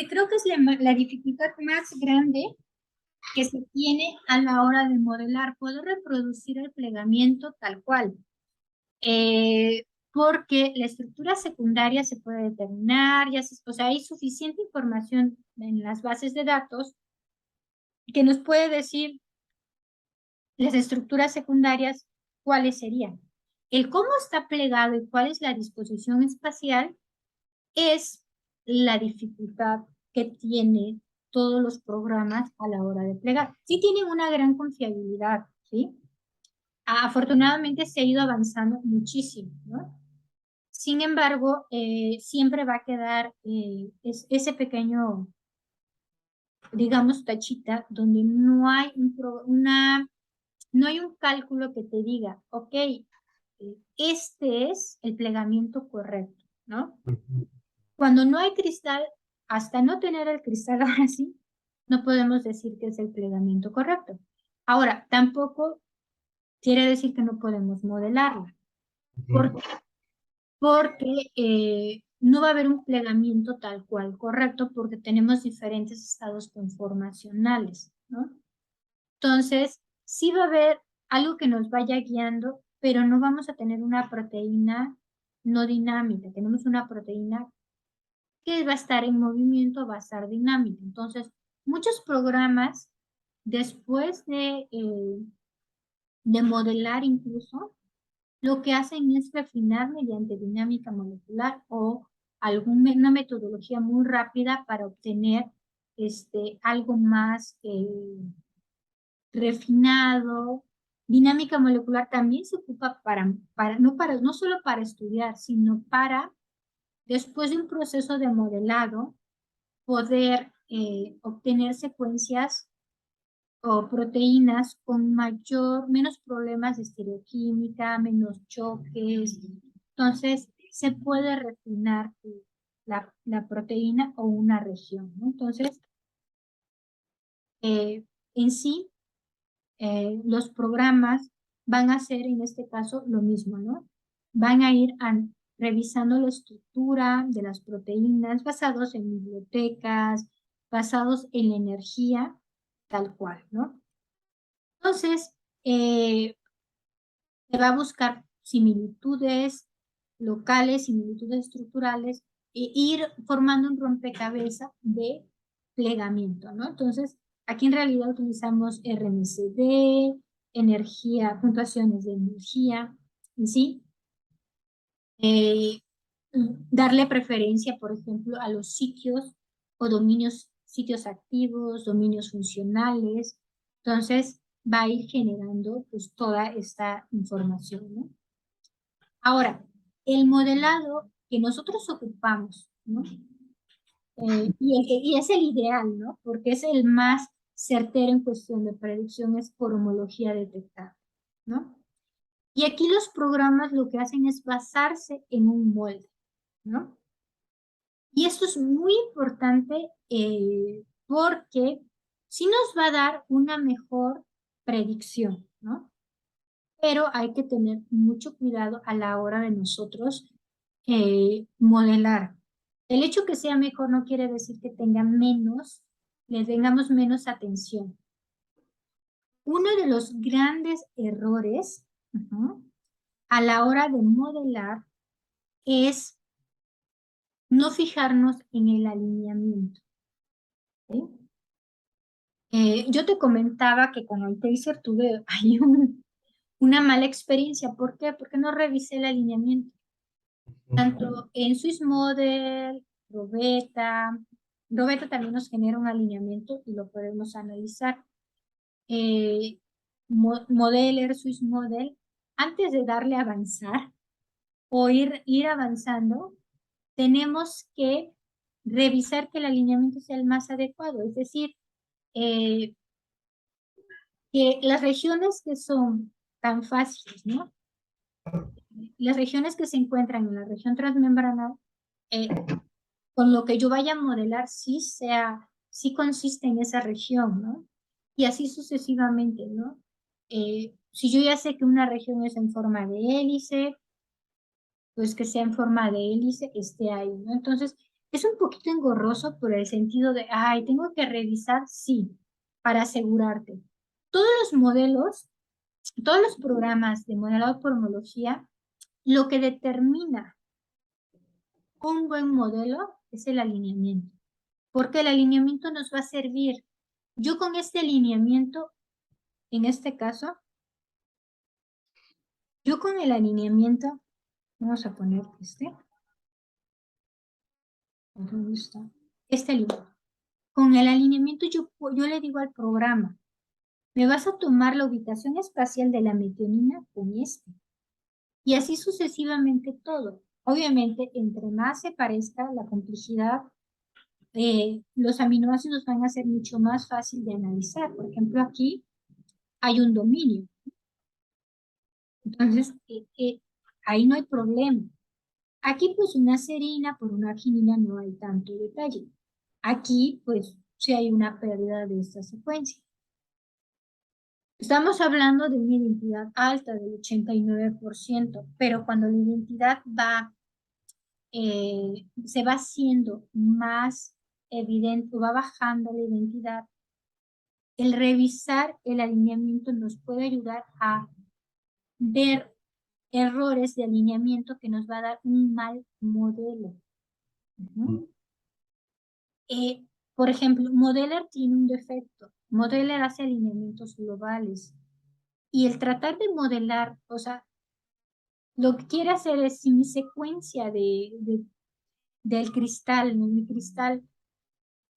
creo que es la dificultad más grande que se tiene a la hora de modelar, poder reproducir el plegamiento tal cual. Porque la estructura secundaria se puede determinar, o sea, hay suficiente información en las bases de datos que nos puede decir las estructuras secundarias cuáles serían. El cómo está plegado y cuál es la disposición espacial es la dificultad que tiene todos los programas a la hora de plegar. Sí tienen una gran confiabilidad, ¿sí? Afortunadamente se ha ido avanzando muchísimo, ¿no? Sin embargo, siempre va a quedar ese pequeño, digamos, tachita donde no hay no hay un cálculo que te diga, ok, este es el plegamiento correcto, ¿no? Ujú. Cuando no hay cristal, hasta no tener el cristal ahora sí, no podemos decir que es el plegamiento correcto. Ahora, tampoco quiere decir que no podemos modelarla. ¿Por Ujú. porque no va a haber un plegamiento tal cual correcto porque tenemos diferentes estados conformacionales, ¿no? Entonces, sí va a haber algo que nos vaya guiando, pero no vamos a tener una proteína no dinámica, tenemos una proteína que va a estar en movimiento, va a estar dinámica. Entonces, muchos programas, después de modelar incluso, lo que hacen es refinar mediante dinámica molecular o alguna metodología muy rápida para obtener algo más refinado. Dinámica molecular también se ocupa no solo para estudiar, sino para, después de un proceso de modelado, poder obtener secuencias o proteínas con menos problemas de estereoquímica, menos choques. Entonces, se puede refinar la proteína o una región, ¿no? Entonces, en sí, los programas van a hacer en este caso lo mismo, ¿no? Van a ir revisando la estructura de las proteínas basados en bibliotecas, basados en la energía, tal cual, ¿no? Entonces, se va a buscar similitudes locales, similitudes estructurales, e ir formando un rompecabezas de plegamiento, ¿no? Entonces, aquí en realidad utilizamos RMCD, energía, puntuaciones de energía, en sí. Eh, Darle preferencia, por ejemplo, a los sitios o dominios, sitios activos, dominios funcionales. Entonces, va a ir generando pues toda esta información, ¿no? Ahora, el modelado que nosotros ocupamos, ¿no? Y es el ideal, ¿no? Porque es el más certero en cuestión de predicciones por homología detectada, ¿no? Y aquí los programas lo que hacen es basarse en un molde, ¿no? Y esto es muy importante porque sí nos va a dar una mejor predicción, ¿no? Pero hay que tener mucho cuidado a la hora de nosotros modelar. El hecho que sea mejor no quiere decir que tenga menos, le tengamos menos atención. Uno de los grandes errores a la hora de modelar es no fijarnos en el alineamiento. ¿Sí? Yo te comentaba que con el Taser tuve ahí una mala experiencia. ¿Por qué? Porque no revisé el alineamiento. Tanto en Swiss Model, Robeta, Robeta también nos genera un alineamiento y lo podemos analizar. Eh, Modeler, Swiss Model, antes de darle a avanzar o ir avanzando, tenemos que revisar que el alineamiento sea el más adecuado, es decir, eh, que las regiones que son tan fáciles, ¿no? Las regiones que se encuentran en la región transmembranal, con lo que yo vaya a modelar, sí consiste en esa región, ¿no? Y así sucesivamente, ¿no? Si yo ya sé que una región es en forma de hélice, pues que sea en forma de hélice, esté ahí, ¿no? Entonces, Es un poquito engorroso por el sentido de, ay, tengo que revisar, sí, para asegurarte. Todos los modelos, todos los programas de modelado por homología, lo que determina un buen modelo es el alineamiento, porque el alineamiento nos va a servir. Yo con este alineamiento, en este caso, yo con el alineamiento, vamos a poner ¿dónde está? Este libro. Con el alineamiento yo le digo al programa, me vas a tomar la ubicación espacial de la metionina con este. Y así sucesivamente todo. Obviamente, entre más se parezca la complejidad, los aminoácidos van a ser mucho más fácil de analizar. Por ejemplo, aquí hay un dominio. Entonces, ahí no hay problema. Aquí, pues, una serina por una arginina no hay tanto detalle. Aquí, pues, sí hay una pérdida de esta secuencia. Estamos hablando de una identidad alta del 89%, pero cuando la identidad se va haciendo más evidente o va bajando la identidad, el revisar el alineamiento nos puede ayudar a ver errores de alineamiento que nos va a dar un mal modelo. Por ejemplo, Modeler tiene un defecto. Modeler hace alineamientos globales. Y el tratar de modelar, o sea, lo que quiere hacer es si mi secuencia del cristal, mi cristal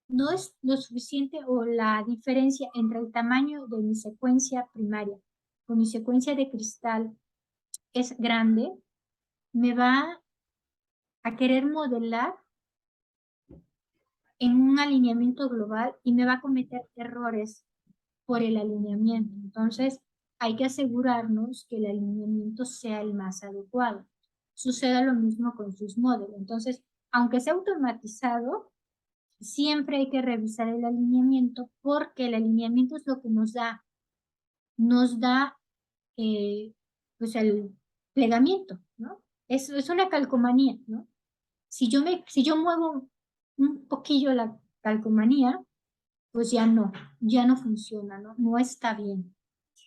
no es lo suficiente o la diferencia entre el tamaño de mi secuencia primaria con mi secuencia de cristal es grande, me va a querer modelar en un alineamiento global y me va a cometer errores por el alineamiento. Entonces, hay que asegurarnos que el alineamiento sea el más adecuado. Sucede lo mismo con sus modelos. Entonces, aunque sea automatizado, siempre hay que revisar el alineamiento porque el alineamiento es lo que nos da pues el plegamiento, ¿no? Es una calcomanía, ¿no? Si yo muevo un poquillo la calcomanía, pues ya no funciona, ¿no? No está bien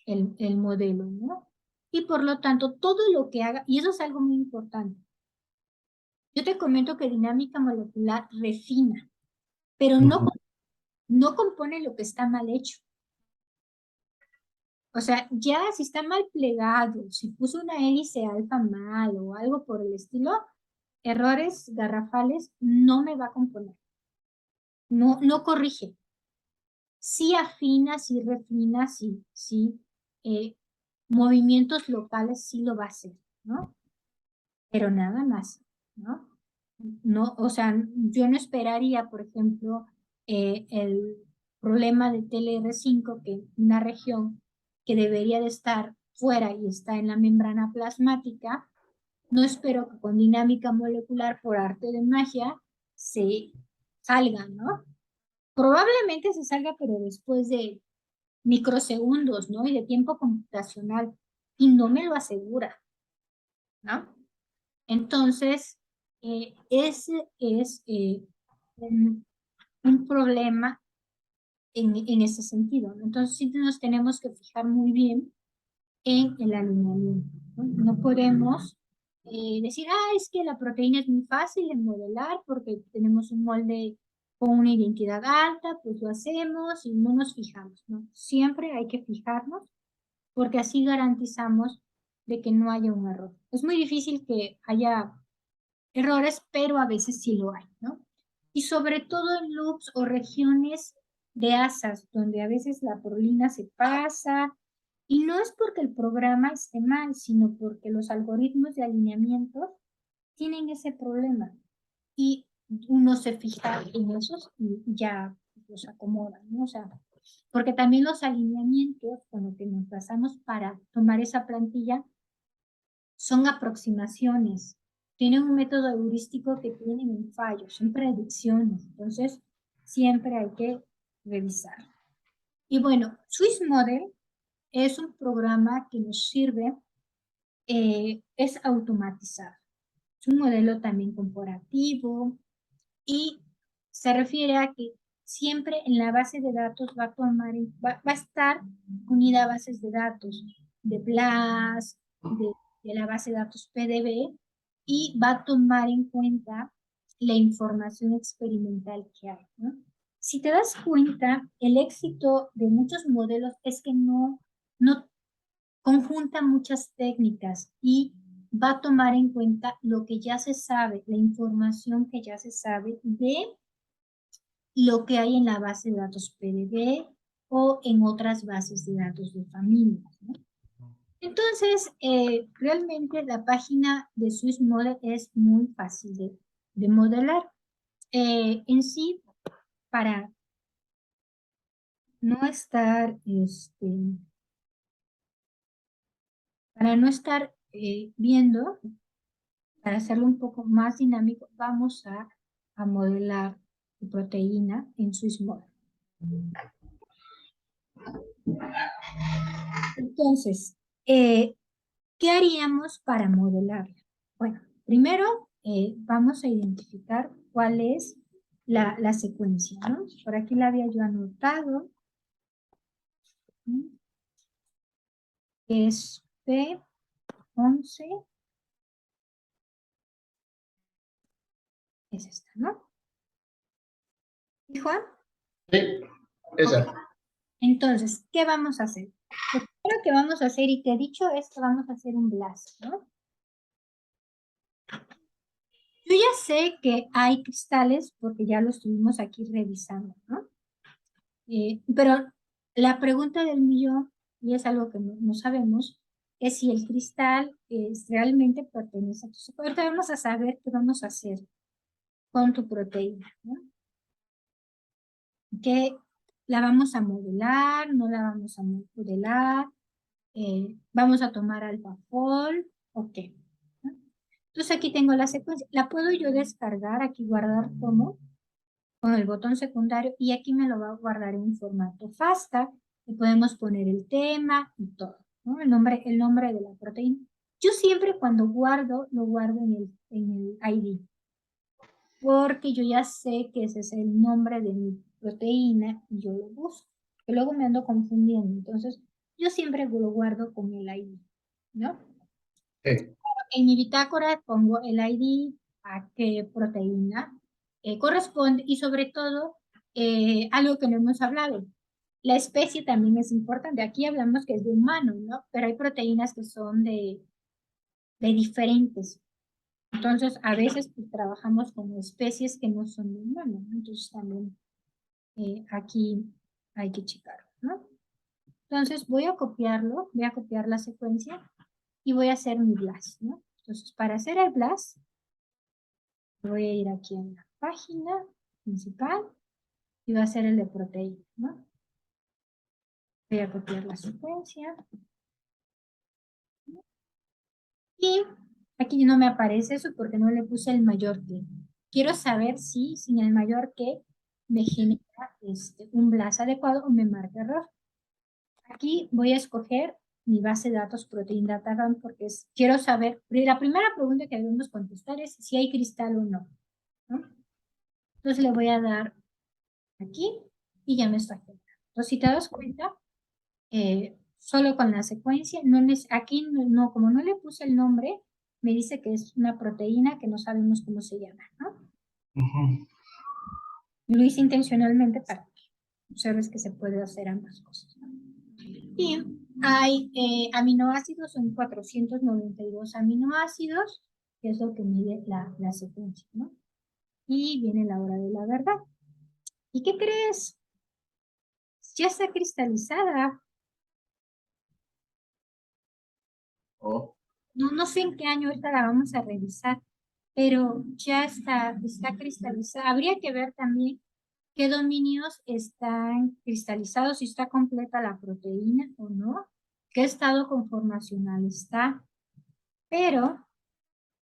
el modelo, ¿no? Y por lo tanto, todo lo que haga, y eso es algo muy importante. Yo te comento que dinámica molecular refina, pero no compone lo que está mal hecho. O sea, ya si está mal plegado, si puso una hélice alfa mal o algo por el estilo, errores garrafales no me va a componer. No corrige. Sí afina, sí refina, sí. Movimientos locales sí lo va a hacer, ¿no? Pero nada más, ¿no? No, o sea, yo no esperaría, por ejemplo, el problema de TLR5, que una región que debería de estar fuera y está en la membrana plasmática, no espero que con dinámica molecular por arte de magia se salga, ¿no? Probablemente se salga, pero después de microsegundos, ¿no? Y de tiempo computacional, y no me lo asegura, ¿no? Entonces, ese es un problema en ese sentido, ¿no? Entonces, sí nos tenemos que fijar muy bien en el alineamiento, ¿no? No podemos decir, es que la proteína es muy fácil de modelar porque tenemos un molde con una identidad alta, pues lo hacemos y no nos fijamos, ¿no? Siempre hay que fijarnos porque así garantizamos de que no haya un error. Es muy difícil que haya errores, pero a veces sí lo hay, ¿no? Y sobre todo en loops o regiones de asas, donde a veces la prolina se pasa, y no es porque el programa esté mal, sino porque los algoritmos de alineamiento tienen ese problema. Y uno se fija en esos y ya los acomoda, ¿no? O sea, porque también los alineamientos con los que nos basamos para tomar esa plantilla son aproximaciones. Tienen un método heurístico que tienen un fallo, son predicciones. Entonces, siempre hay que revisar. Y bueno, Swiss Model es un programa que nos sirve, es automatizado. Es un modelo también corporativo y se refiere a que siempre en la base de datos va a estar unida a bases de datos de BLAS, de la base de datos PDB, y va a tomar en cuenta la información experimental que hay, ¿no? Si te das cuenta, el éxito de muchos modelos es que no conjunta muchas técnicas y va a tomar en cuenta lo que ya se sabe, la información que ya se sabe de lo que hay en la base de datos PDB o en otras bases de datos de familias, ¿no? Entonces, realmente la página de Swiss Model es muy fácil de modelar. En sí, para no estar, para no estar viendo, para hacerlo un poco más dinámico, vamos a modelar la proteína en Swiss Model. Entonces, ¿qué haríamos para modelarla? Bueno, primero vamos a identificar cuál es la secuencia, ¿no? Por aquí la había yo anotado. ¿No? Es P11. Es esta, ¿no? ¿Y Juan? Sí, esa. Okay. Entonces, ¿qué vamos a hacer? Lo primero que vamos a hacer, y te he dicho, es que vamos a hacer un blast, ¿no? Yo ya sé que hay cristales porque ya lo estuvimos aquí revisando, ¿no? Pero la pregunta del millón, y es algo que no sabemos, es si el cristal realmente pertenece a tu cepa. Ahorita vamos a saber qué vamos a hacer con tu proteína, ¿no? Que la vamos a modelar, no la vamos a modelar, vamos a tomar alfafol, ok. ¿No? Entonces aquí tengo la secuencia. La puedo yo descargar, aquí guardar como, con el botón secundario, y aquí me lo va a guardar en un formato FASTA, y podemos poner el tema y todo, ¿no? El nombre de la proteína. Yo siempre cuando guardo, lo guardo en el ID, porque yo ya sé que ese es el nombre de mi proteína y yo lo busco, que luego me ando confundiendo. Entonces, yo siempre lo guardo con el ID, ¿no? Sí. En mi bitácora pongo el ID, a qué proteína corresponde, y sobre todo, algo que no hemos hablado, la especie también es importante. Aquí hablamos que es de humano, ¿no? Pero hay proteínas que son de diferentes. Entonces, a veces pues, trabajamos con especies que no son de humano, ¿no? Entonces, también aquí hay que checarlo, ¿no? Entonces, voy a copiarlo, voy a copiar la secuencia y voy a hacer mi blast, ¿no? Entonces, para hacer el blast, voy a ir aquí en la página principal y voy a hacer el de proteína, ¿no? Voy a copiar la secuencia y aquí no me aparece eso porque no le puse el mayor que. Quiero saber si sin el mayor que me genera un blast adecuado o me marca error. Aquí voy a escoger mi base de datos Protein Data Bank porque quiero saber, la primera pregunta que debemos contestar es si hay cristal o no, ¿no? Entonces le voy a dar aquí y ya me está generando. Entonces, si te das cuenta, solo con la secuencia, aquí no, como no le puse el nombre, me dice que es una proteína que no sabemos cómo se llama, ¿no? Lo hice intencionalmente para que observes que se puede hacer ambas cosas, ¿no? Y hay aminoácidos, son 492 aminoácidos, que es lo que mide la secuencia, ¿no? Y viene la hora de la verdad. ¿Y qué crees? Ya está cristalizada. Oh. No sé en qué año, ahorita la vamos a revisar, pero ya está cristalizada. Habría que ver también qué dominios están cristalizados, si está completa la proteína o no, qué estado conformacional está, pero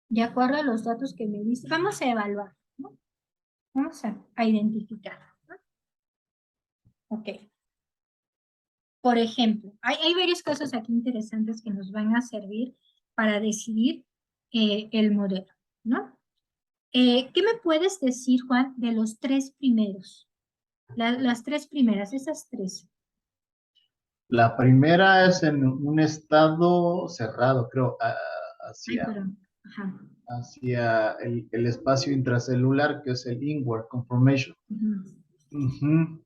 de acuerdo a los datos que me diste, vamos a evaluar, ¿no? Vamos a identificar, ¿no? Ok. Por ejemplo, hay varias cosas aquí interesantes que nos van a servir para decidir el modelo, ¿no? ¿Qué me puedes decir, Juan, de los tres primeros? Las tres primeras, esas tres. La primera es en un estado cerrado, creo, Ay, hacia, perdón. Ajá. hacia el espacio intracelular, que es el inward conformation. Ujú, Ujú.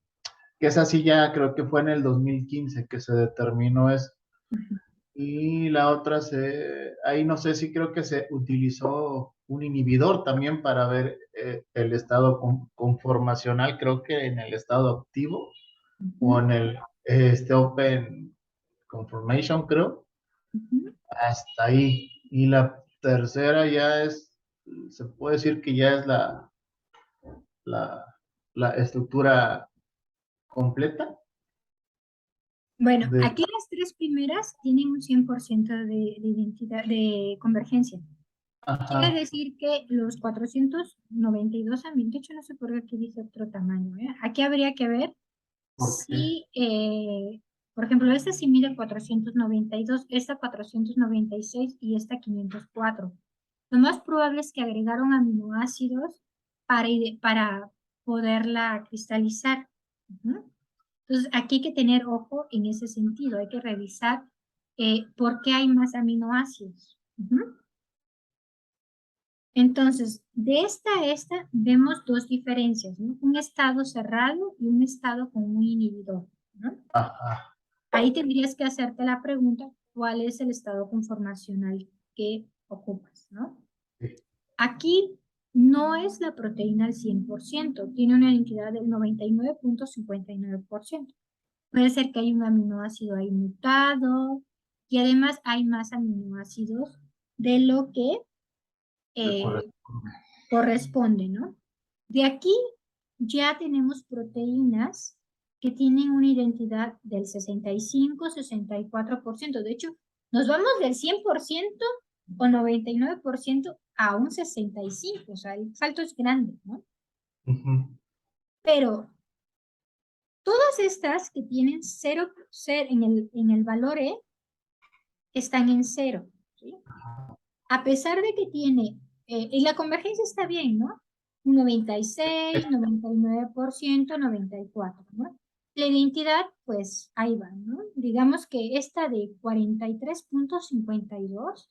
Que esa sí ya creo que fue en el 2015 que se determinó eso. ujú. Y la otra, ahí no sé si creo que se utilizó un inhibidor también para ver el estado conformacional, creo que en el estado activo o Ujú, en el Open Conformation, creo, ujú. hasta ahí. Y la tercera ya se puede decir que ya es la, la estructura completa Bueno, de, aquí las tres primeras tienen un 100% de identidad, de convergencia. Quiere ajá, decir que los 492 a mí, de hecho no sé por qué aquí dice otro tamaño, ¿eh? Aquí habría que ver ¿por qué? si, por ejemplo, esta sí mide 492, esta 496 y esta 504. Lo más probable es que agregaron aminoácidos para poderla cristalizar. Ujú. Entonces, aquí hay que tener ojo en ese sentido, hay que revisar por qué hay más aminoácidos. Ujú. Entonces, de esta a esta vemos dos diferencias, ¿no? Un estado cerrado y un estado con un inhibidor, ¿no? Ajá, Ahí tendrías que hacerte la pregunta, ¿cuál es el estado conformacional que ocupas, ¿no? sí, Aquí no es la proteína al 100%, tiene una identidad del 99.59%. Puede ser que hay un aminoácido ahí mutado y además hay más aminoácidos de lo que de eh, corresponde. corresponde, ¿no? De aquí ya tenemos proteínas que tienen una identidad del 65-64%. De hecho, nos vamos del 100% o 99% a un 65%. O sea, el salto es grande, ¿no? Ujú. Pero todas estas que tienen cero en el valor E están en cero, ¿sí? A pesar de que tiene, y la convergencia está bien, ¿no? Un 96, 99%, 94%, ¿no? La identidad, pues ahí va, ¿no? Digamos que esta de 43.52,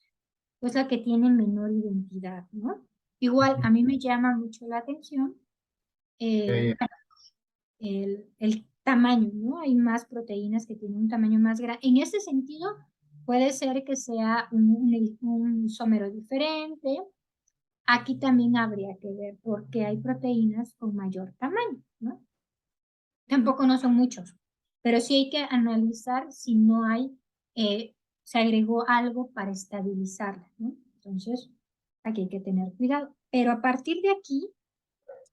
pues la que tiene menor identidad, ¿no? Igual, a mí me llama mucho la atención Ok, bueno, el tamaño, ¿no? Hay más proteínas que tienen un tamaño más grande. En ese sentido, puede ser que sea un isómero diferente. Aquí también habría que ver por qué hay proteínas con mayor tamaño, ¿no? Tampoco no son muchos, pero sí hay que analizar si no hay, se agregó algo para estabilizarla, ¿no? Entonces, aquí hay que tener cuidado. Pero a partir de aquí,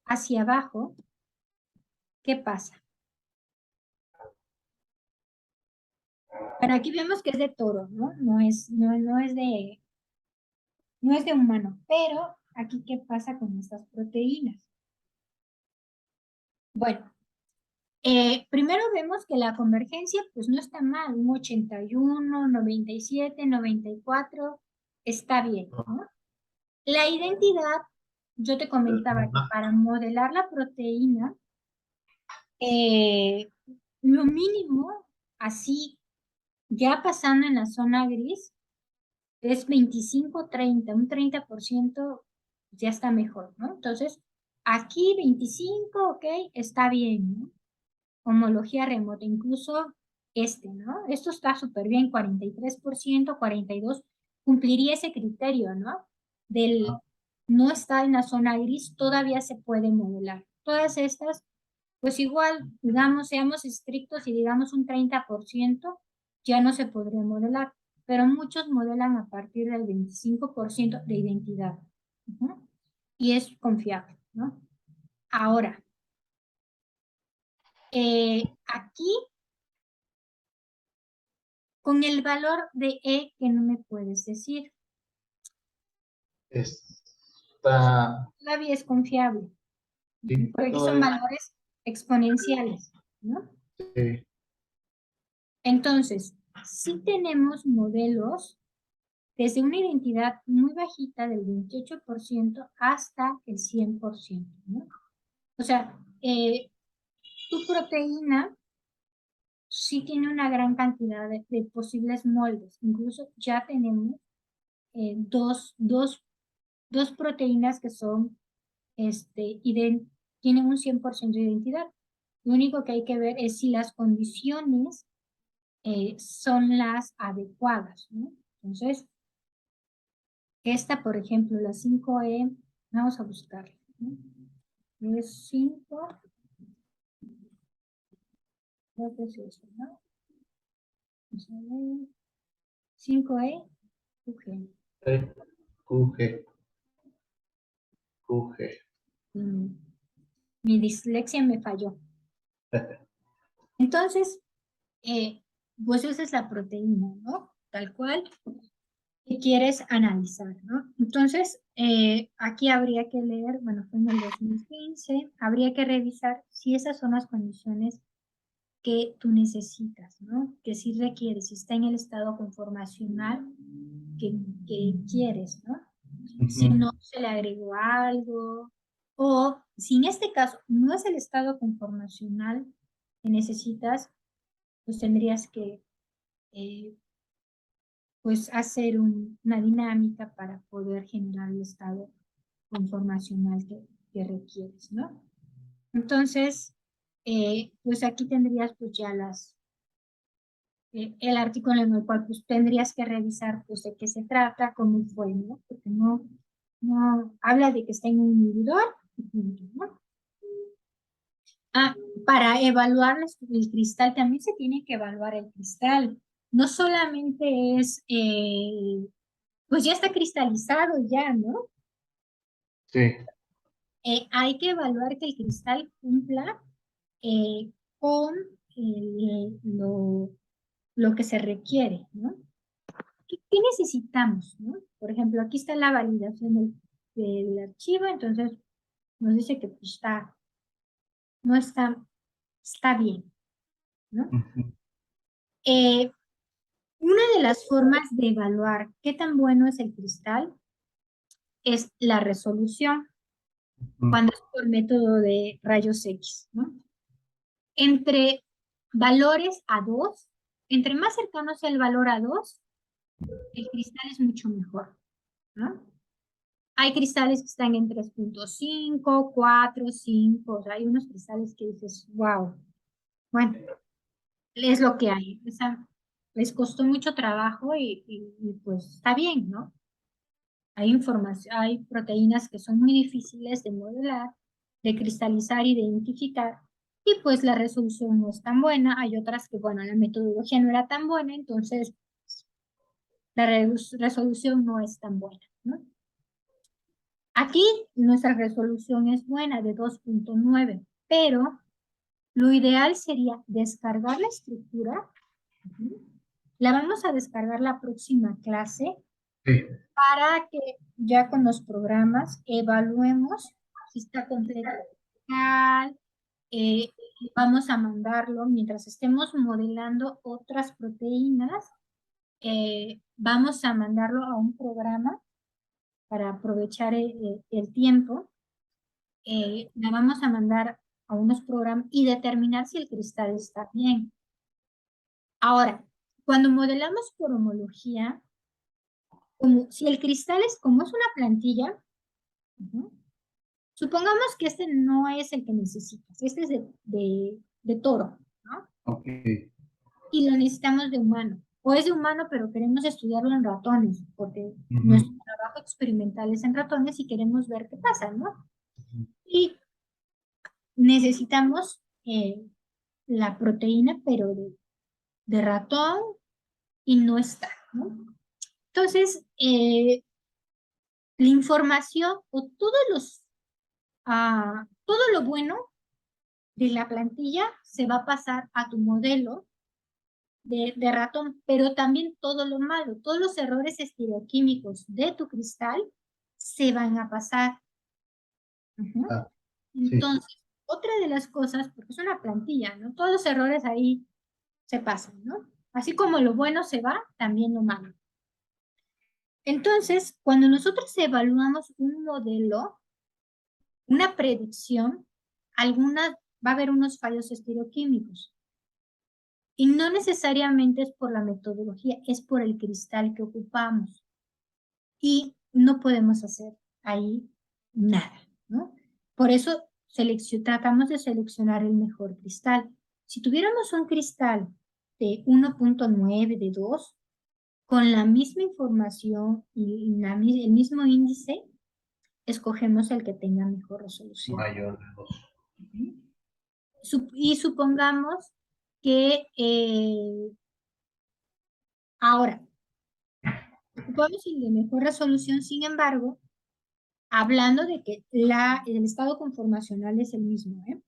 hacia abajo, ¿qué pasa? Para aquí vemos que es de toro, ¿no? No es de humano, pero aquí, ¿qué pasa con estas proteínas? Bueno, primero vemos que la convergencia pues no está mal, un 81, 97, 94, está bien, ¿no? La identidad, yo te comentaba que para modelar la proteína, eh, lo mínimo, así ya pasando en la zona gris, es 25-30, un 30% ya está mejor, ¿no? Entonces, aquí 25, ok, está bien, ¿no? Homología remota, incluso ¿no? Esto está súper bien, 43%, 42%, cumpliría ese criterio, ¿no? Del no está en la zona gris, todavía se puede modelar. Todas estas, pues igual, digamos, seamos estrictos y digamos un 30%, ya no se podría modelar, pero muchos modelan a partir del 25% de identidad. Ujú. Y es confiable, ¿no? Ahora, aquí con el valor de E que no me puedes decir. está, Todavía es confiable, sí, porque aquí son todavía, valores exponenciales, ¿no? sí, Entonces, sí tenemos modelos desde una identidad muy bajita del 28% hasta el 100%, ¿no? O sea, tu proteína sí tiene una gran cantidad de posibles moldes. Incluso ya tenemos dos proteínas que son, tienen un 100% de identidad. Lo único que hay que ver es si las condiciones son las adecuadas, ¿no? Entonces, esta, por ejemplo, la 5E, vamos a buscarla, ¿no? Es 5, creo que es eso, ¿no? Vamos a ver. 5E, QG. QG, QG. Mm, Mi dislexia me falló. Entonces, pues esa es la proteína, ¿no? Tal cual que quieres analizar, ¿no? Entonces, aquí habría que leer, bueno, fue en el 2015, habría que revisar si esas son las condiciones que tú necesitas, ¿no? Que si requieres, si está en el estado conformacional que quieres, ¿no? Si no se le agregó algo, o si en este caso no es el estado conformacional que necesitas, pues tendrías que pues hacer una dinámica para poder generar el estado conformacional que requieres, ¿no? Entonces, pues aquí tendrías pues ya el artículo en el cual pues tendrías que revisar pues de qué se trata, cómo fue, ¿no? Porque no habla de que está en un inhibidor, ¿no? Ah, para evaluar el cristal también se tiene que evaluar el cristal. No solamente es, pues ya está cristalizado ya, ¿no? Sí. Hay que evaluar que el cristal cumpla con lo que se requiere, ¿no? ¿Qué necesitamos, no? Por ejemplo, aquí está la validación del archivo, entonces nos dice que pues, no está bien, ¿no? Eh, una de las formas de evaluar qué tan bueno es el cristal es la resolución, cuando es por método de rayos X, ¿no? Entre valores a 2, entre más cercano sea el valor a 2, el cristal es mucho mejor, ¿no? Hay cristales que están en 3.5, 4, 5, o sea, hay unos cristales que dices, wow, bueno, es lo que hay. O sea, les costó mucho trabajo y pues está bien, ¿no? Hay información, hay proteínas que son muy difíciles de modelar, de cristalizar y de identificar, y pues la resolución no es tan buena. Hay otras que, bueno, la metodología no era tan buena, entonces la resolución no es tan buena, ¿no? Aquí nuestra resolución es buena de 2.9, pero lo ideal sería descargar la estructura. La vamos a descargar la próxima clase Sí. para que ya con los programas evaluemos si está completo. Eh, Vamos a mandarlo mientras estemos modelando otras proteínas. Vamos a mandarlo a un programa para aprovechar el tiempo. La vamos a mandar a unos programas y determinar si el cristal está bien. Ahora, cuando modelamos por homología, si el cristal es como es una plantilla, supongamos que este no es el que necesitas, este es de toro, ¿no? Ok. Y lo necesitamos de humano. O es de humano, pero queremos estudiarlo en ratones, porque nuestro trabajo experimental es en ratones y queremos ver qué pasa, ¿no? Y necesitamos la proteína, pero de ratón y no está, ¿no? Entonces, la información o todo lo bueno de la plantilla se va a pasar a tu modelo de ratón, pero también todo lo malo, todos los errores estereoquímicos de tu cristal se van a pasar. Ah, sí. Entonces, otra de las cosas, porque es una plantilla, ¿no? Todos los errores ahí se pasan, ¿no? Así como lo bueno se va, también lo malo. Entonces, cuando nosotros evaluamos un modelo, una predicción, va a haber unos fallos estereoquímicos. Y no necesariamente es por la metodología, es por el cristal que ocupamos. Y no podemos hacer ahí nada, ¿no? Por eso tratamos de seleccionar el mejor cristal. Si tuviéramos un cristal de 1.9, de 2, con la misma información y el mismo índice, escogemos el que tenga mejor resolución. Mayor de 2. Ujú. Y supongamos que ahora, ocupamos el de mejor resolución, sin embargo, hablando de que el estado conformacional es el mismo, ¿eh?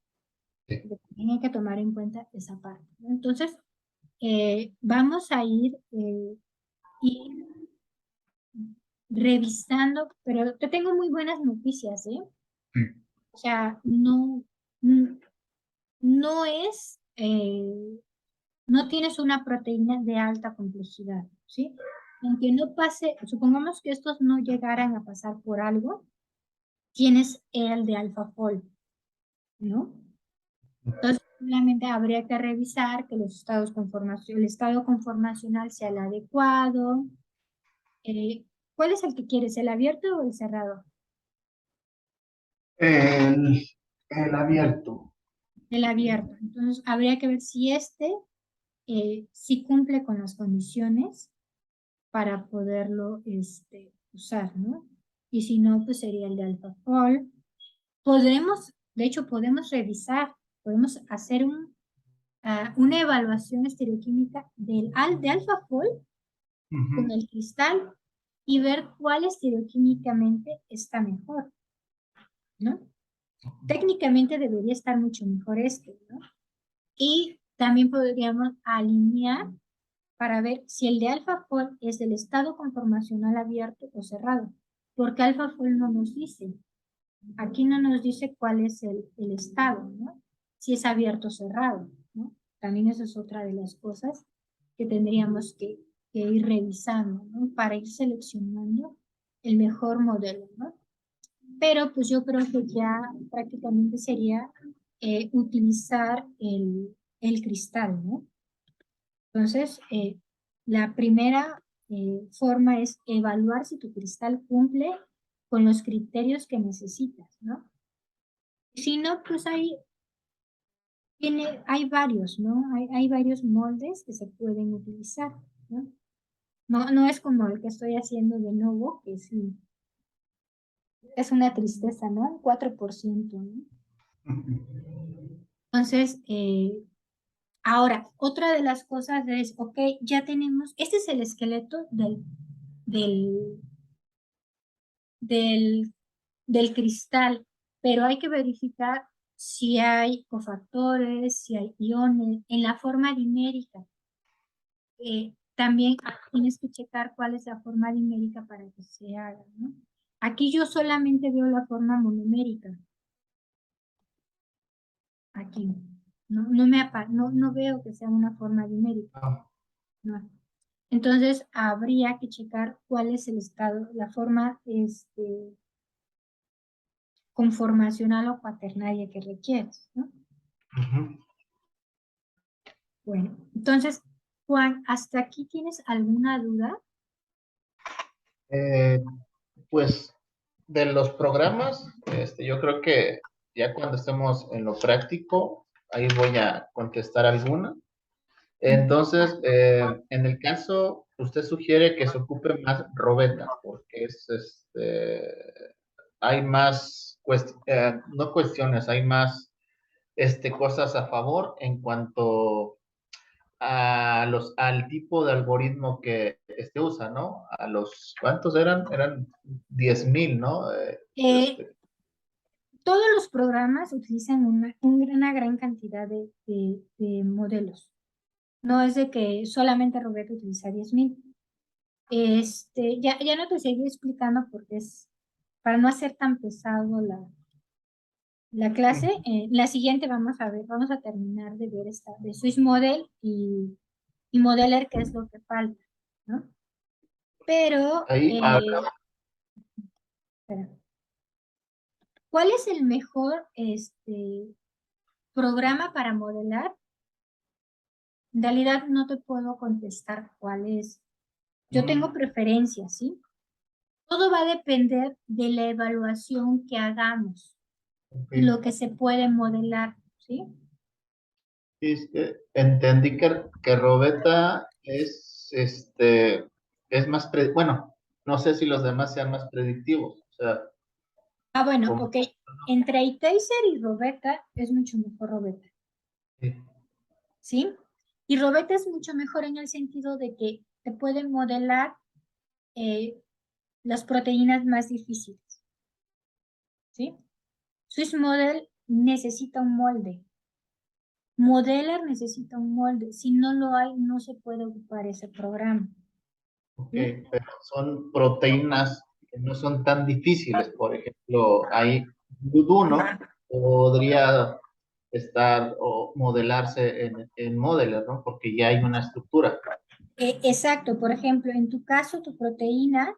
Sí. También hay que tomar en cuenta esa parte, ¿no? Entonces, vamos a ir revisando, pero te tengo muy buenas noticias, ¿eh? O sea, n- no es, no tienes una proteína de alta complejidad, ¿sí? Aunque no pase, supongamos que estos no llegaran a pasar por algo, tienes el de AlphaFold, ¿no? Entonces, solamente habría que revisar que el estado conformacional sea el adecuado. Eh, ¿Cuál es el que quieres, el abierto o el cerrado? El abierto. El abierto. Entonces, habría que ver si sí cumple con las condiciones para poderlo usar, ¿no? Y si no, pues sería el de AlphaFold. De hecho, podemos revisar, podemos hacer una evaluación estereoquímica de AlphaFold con Ujú. el cristal y ver cuál estereoquímicamente está mejor, ¿no? Técnicamente debería estar mucho mejor ¿no? Y también podríamos alinear para ver si el de AlphaFold es del estado conformacional abierto o cerrado, porque AlphaFold no nos dice, aquí no nos dice cuál es el estado, ¿no? Si es abierto o cerrado, ¿no? También esa es otra de las cosas que tendríamos que ir revisando, ¿no? Para ir seleccionando el mejor modelo, ¿no? Pero pues yo creo que ya prácticamente sería utilizar el cristal, ¿no? Entonces, la primera forma es evaluar si tu cristal cumple con los criterios que necesitas, ¿no? Si no, pues hay varios, ¿no? Hay varios moldes que se pueden utilizar, ¿no? No es como el que estoy haciendo de nuevo, que sí, es una tristeza, ¿no? Un 4%, ¿no? Entonces, ahora, otra de las cosas es, ok, ya tenemos, este es el esqueleto del, del, del cristal, pero hay que verificar si hay cofactores, si hay iones, en la forma dimérica. También tienes que checar cuál es la forma dimérica para que se haga, ¿no? Aquí yo solamente veo la forma monomérica, aquí. No veo que sea una forma dimérica, Ah, no. Entonces, habría que checar cuál es el estado, la forma conformacional o cuaternaria que requieres, ¿no? ujú. Bueno, entonces, Juan, ¿hasta aquí tienes alguna duda? Eh, pues de los programas, yo creo que ya cuando estemos en lo práctico, ahí voy a contestar alguna. Entonces, en el caso, usted sugiere que se ocupe más Robeta, porque hay más, no cuestiones, hay más cosas a favor en cuanto al tipo de algoritmo que usa, ¿no? ¿Cuántos eran? Eran 10,000, ¿no? Eh, Todos los programas utilizan una gran cantidad de modelos. No es de que solamente Roberto utiliza 10,000. Ya no te seguí explicando porque es para no hacer tan pesado la clase. La siguiente vamos a terminar de ver esta de Swiss Model y Modeler, que es lo que falta, ¿no? Pero, Ahí, espera, ¿cuál es el mejor programa para modelar? En realidad no te puedo contestar cuál es. Yo tengo preferencias, ¿sí? Todo va a depender de la evaluación que hagamos y lo ok. que se puede modelar, ¿sí? Sí, es que entendí que Robeta es más, bueno, no sé si los demás sean más predictivos, o sea, Ah, bueno, como, ok. Entre iTaser y Robeta es mucho mejor Robeta, sí, ¿sí? Y Robeta es mucho mejor en el sentido de que te puede modelar eh, las proteínas más difíciles, ¿sí? Swiss Model necesita un molde. Modeler necesita un molde. Si no lo hay, no se puede ocupar ese programa, ok, ¿sí? pero son proteínas que no son tan difíciles, por ejemplo, ahí uno podría estar o modelarse en Modeler, ¿no? Porque ya hay una estructura. Exacto. Por ejemplo, en tu caso, tu proteína,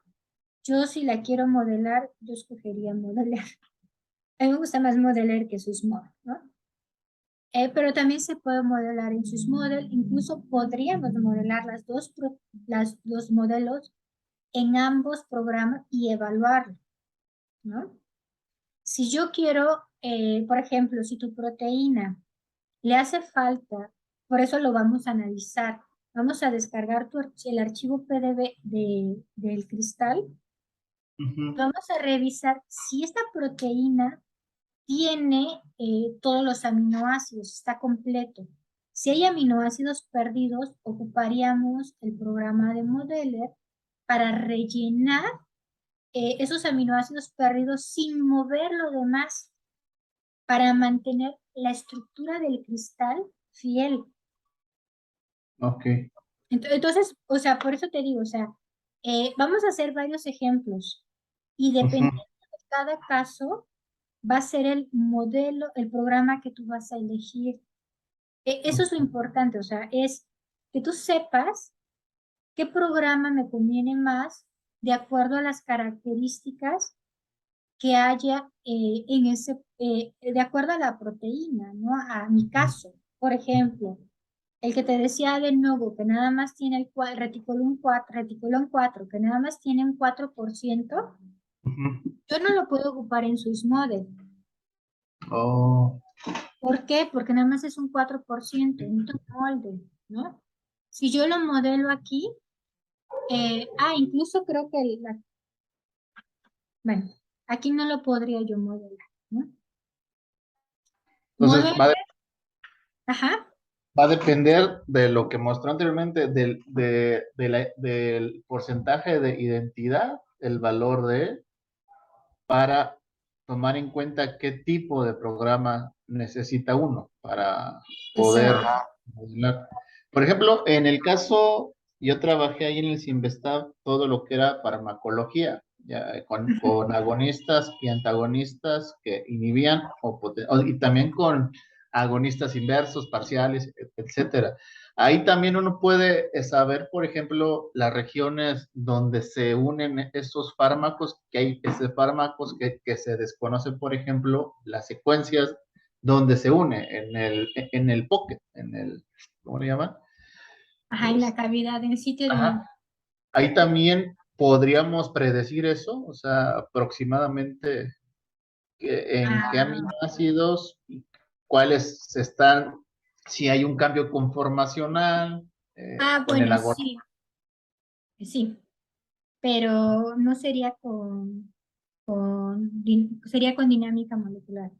yo si la quiero modelar, yo escogería Modeler. A mí me gusta más Modeler que SysModel, ¿no? Pero también se puede modelar en SysModel. Incluso podríamos modelar las dos modelos en ambos programas y evaluarlo, ¿no? Si yo quiero, por ejemplo, si tu proteína le hace falta, por eso lo vamos a analizar. Vamos a descargar el archivo PDF del cristal. Ujú. Vamos a revisar si esta proteína tiene todos los aminoácidos, está completo. Si hay aminoácidos perdidos, ocuparíamos el programa de Modeler para rellenar esos aminoácidos perdidos sin mover lo demás, para mantener la estructura del cristal fiel. Ok. Entonces, o sea, por eso te digo, o sea, vamos a hacer varios ejemplos y Ujú. dependiendo de cada caso, va a ser el modelo, el programa que tú vas a elegir. Eso es lo importante, o sea, es que tú sepas qué programa me conviene más de acuerdo a las características que haya de acuerdo a la proteína, ¿no? A mi caso, por ejemplo, el que te decía de nuevo, que nada más tiene reticulón 4 que nada más tiene un 4%, Ujú. yo no lo puedo ocupar en SwissModel. Oh, ¿Por qué? Porque nada más es un 4%, un molde, ¿no? Si yo lo modelo aquí, incluso creo que, bueno, aquí no lo podría yo modelar, ¿no? entonces Model, ajá, va a depender de lo que mostró anteriormente, del porcentaje de identidad, el valor para tomar en cuenta qué tipo de programa necesita uno para poder exacto. modelar. Por ejemplo, en el caso, yo trabajé ahí en el Simvestab todo lo que era farmacología, ya, con agonistas y antagonistas que inhibían y también con agonistas inversos, parciales, etcétera. Ahí también uno puede saber, por ejemplo, las regiones donde se unen esos fármacos, que hay fármacos que se desconocen, por ejemplo, las secuencias donde se une en el pocket, ¿cómo le llaman? Ajá, en la Es- cavidad, en el sitio de ajá. unión. Ahí también podríamos predecir eso, o sea, aproximadamente en qué Ah, aminoácidos, cuáles están, si hay un cambio conformacional con el bueno, agonista. sí, pero no sería sería con dinámica molecular.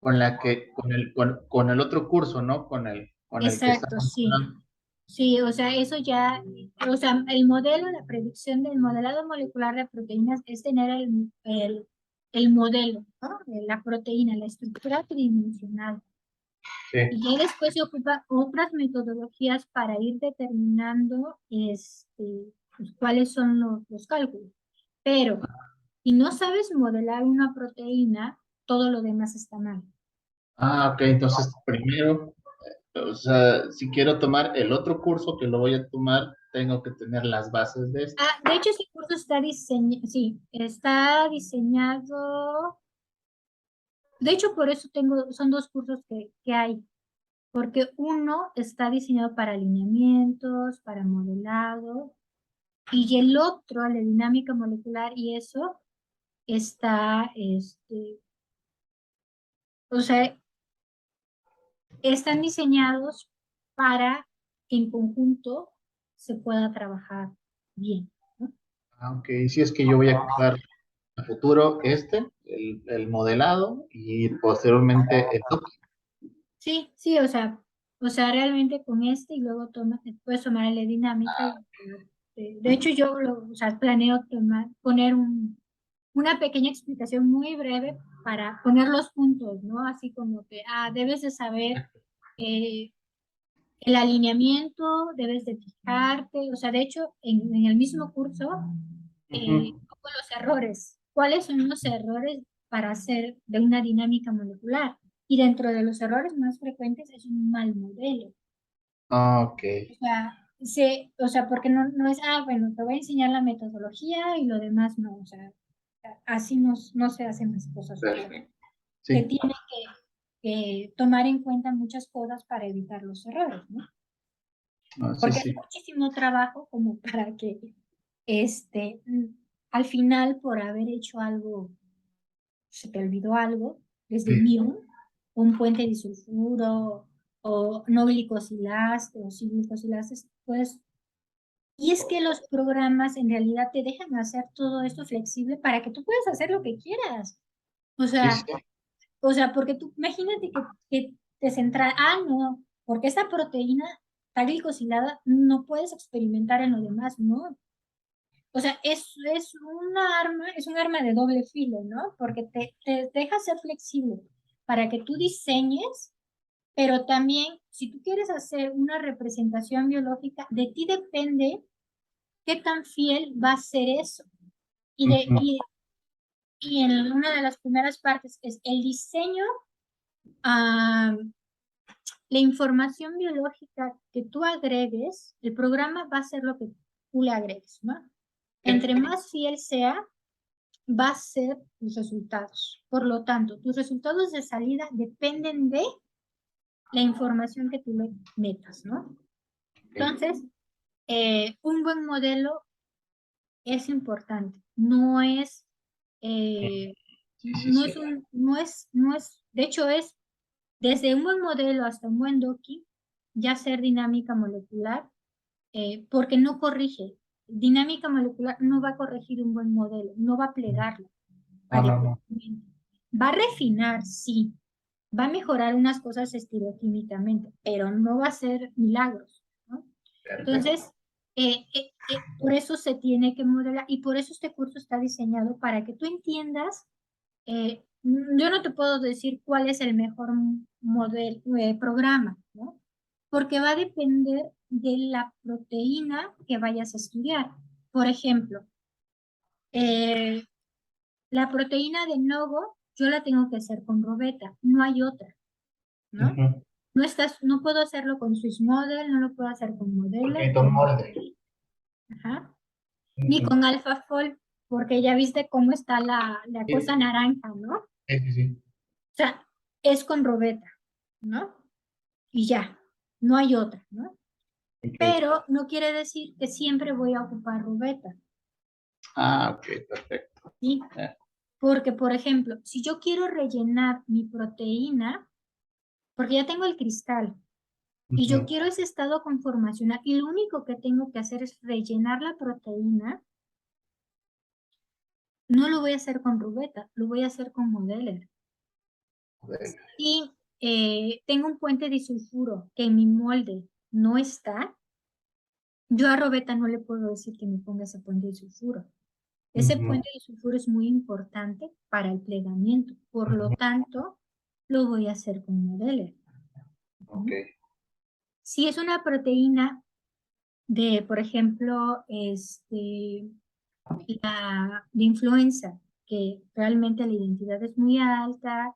Con el otro curso, ¿no? Con el que Exacto, estamos sí. hablando. Sí, o sea, eso ya, o sea, el modelo, la predicción del modelado molecular de proteínas es tener el modelo, ¿no? De la proteína, la estructura tridimensional. Sí. Y ya después se ocupa otras metodologías para ir determinando pues, cuáles son los cálculos. Pero si no sabes modelar una proteína, todo lo demás está mal. Ah, ok, entonces primero. O sea, si quiero tomar el otro curso que lo voy a tomar, tengo que tener las bases de este. Ah, de hecho, ese curso está diseñado, sí, está diseñado, de hecho, por eso tengo, son dos cursos que hay, porque uno está diseñado para alineamientos, para modelado, y el otro, la dinámica molecular, y eso está, o sea, están diseñados para que en conjunto se pueda trabajar bien, ¿no? Aunque si es que yo voy a ocupar a futuro este, el modelado y posteriormente el otro. Sí, sí, o sea, realmente con este y luego puedes tomar la dinámica y de hecho yo o sea, planeo poner una pequeña explicación muy breve para poner los puntos, ¿no? Así como que, debes de saber eh, el alineamiento, debes de fijarte, o sea, de hecho, en el mismo curso, Ujú. pongo los errores. ¿Cuáles son los errores para hacer de una dinámica molecular? Y dentro de los errores más frecuentes es un mal modelo. Ok, O sea, o sea, porque no es, bueno, te voy a enseñar la metodología y lo demás no. O sea, así no se hacen las cosas. O sea, perfecto. se Sí, tiene que tomar en cuenta muchas cosas para evitar los errores, ¿no? sí, Porque es sí. muchísimo trabajo como para que este, mm, al final por haber hecho algo, se te olvidó algo, desde un Sí, ion, un puente disulfuro o no glicosilaste o sí glicosilaste, pues, y es que los programas en realidad te dejan hacer todo esto flexible para que tú puedas hacer lo que quieras. O sí, sí. sea, porque tú, imagínate que te centras, no, porque esta proteína está glicosilada, no puedes experimentar en lo demás, ¿no? O sea, es un arma de doble filo, ¿no? Porque te deja ser flexible para que tú diseñes, pero también, si tú quieres hacer una representación biológica, de ti depende qué tan fiel va a ser eso. Y, de, Ujú. y, y en una de las primeras partes es el diseño, ah, la información biológica que tú agregues, el programa va a ser lo que tú le agregues, ¿no? Sí. Entre más fiel sea, va a ser tus resultados. Por lo tanto, tus resultados de salida dependen de la información que tú le metas, ¿no? Ok. Entonces, un buen modelo es importante. No es, eh, Sí, sí, sí. no es, de hecho es desde un buen modelo hasta un buen docking, ya ser dinámica molecular, porque no corrige. Dinámica molecular no va a corregir un buen modelo, no va a plegarlo No, no, no. adecuadamente. Va a refinar, sí, va a mejorar unas cosas estiloquímicamente, pero no va a hacer milagros, ¿no? Perfecto. Entonces, por eso se tiene que modelar y por eso este curso está diseñado para que tú entiendas. Yo no te puedo decir cuál es el mejor modelo, programa, ¿no? Porque va a depender de la proteína que vayas a estudiar. Por ejemplo, eh, la proteína de Novo, yo la tengo que hacer con Robeta, no hay otra, ¿no? Ujú. No puedo hacerlo con Swiss Model, no lo puedo hacer con Modeler, Poquito molde. ajá, ni Ujú. con AlphaFold, porque ya viste cómo está la cosa Sí, naranja, ¿no? O sí, sí, sí. sea, es con Robeta, ¿no? Y ya, no hay otra, ¿no? Ok. Pero no quiere decir que siempre voy a ocupar Robeta, Ok, perfecto. ¿sí? Eh, Porque, por ejemplo, si yo quiero rellenar mi proteína, porque ya tengo el cristal, y yo ujú. quiero ese estado conformacional y lo único que tengo que hacer es rellenar la proteína, no lo voy a hacer con rubeta, lo voy a hacer con Modeler. Joder. Y tengo un puente disulfuro que en mi molde no está, yo a rubeta no le puedo decir que me ponga ese puente disulfuro. Ese Ujú. puente disulfuro es muy importante para el plegamiento, por lo Ujú. tanto, lo voy a hacer con Modeler. Ok. Si es una proteína de, por ejemplo, de influenza, que realmente la identidad es muy alta